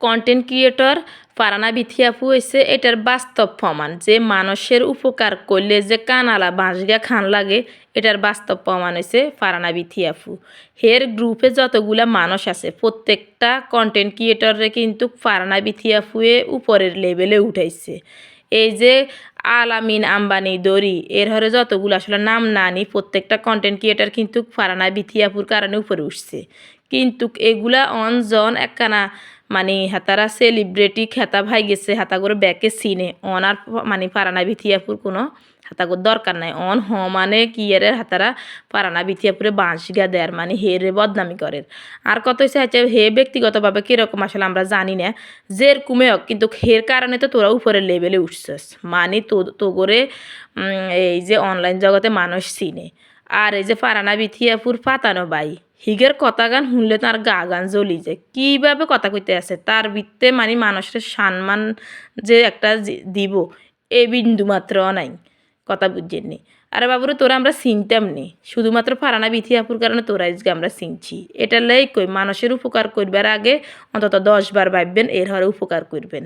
Content creator Farhana Bithi আপু হইছে এটার বাস্তব প্রমাণ যে মানুষের উপকার করলে যে কানালা বাঁশগা খান লাগে এটার বাস্তব প্রমাণ হইছে ফারহানা বিথি আপু। হের গ্রুপে যতগুলা মানুষ আছে প্রত্যেকটা কন্টেন্ট ক্রিয়েটরে কিন্তু ফারহানা বিথি আপুয়ে উপরের লেভেলে উঠাইছে। এই যে আলামিন আম্বানি দরি এর হরে যতগুলো আসলে নাম না নি প্রত্যেকটা কন্টেন্ট ক্রিয়েটর কিন্তু ফারহানা বিথি আপুর কারণে উপরে উঠছে। কিন্তু এগুলা অনজন একখানা মানে হাতারা সেলিব্রিটি খেতা ভাই গেছে হাতা করে ব্যাকে সিনে অন আর মানে ফারহানা বিথি আপুর কোনো হাতাগর দরকার নাই অন মানে কি এর হাতারা ফারহানা বিথি আপুরে বাঁশগা দেয় মানে হেরে বদনামি করে। আর কত হয়েছে হচ্ছে হে ব্যক্তিগতভাবে কীরকম আসলে আমরা জানি না যেরকমে হোক কিন্তু হের কারণে তো তোরা উপরের লেভেলে উঠছস মানে তো করে এই যে অনলাইন জগতে মানুষ চিনে। আর এই যে ফারহানা বিথি আপুর ফাতানো বাই হিগের কথা গান শুনলে তার গা গান জ্বলি যায় কীভাবে কথা কইতে আছে তার ভিত্তে মানে মানুষের সম্মান যে একটা দিব এ বিন্দু মাত্র নাই কথা বুঝছেননি। আরে বাবুরে তোরা আমরা চিনতাম নি শুধুমাত্র ফারহানা বিথি আপুর কারণে তোরা আজকে আমরা চিনছি এটা লাই কই মানুষের উপকার করবার আগে অন্তত 10 বার ভাববেন এর হরে উপকার করবেন।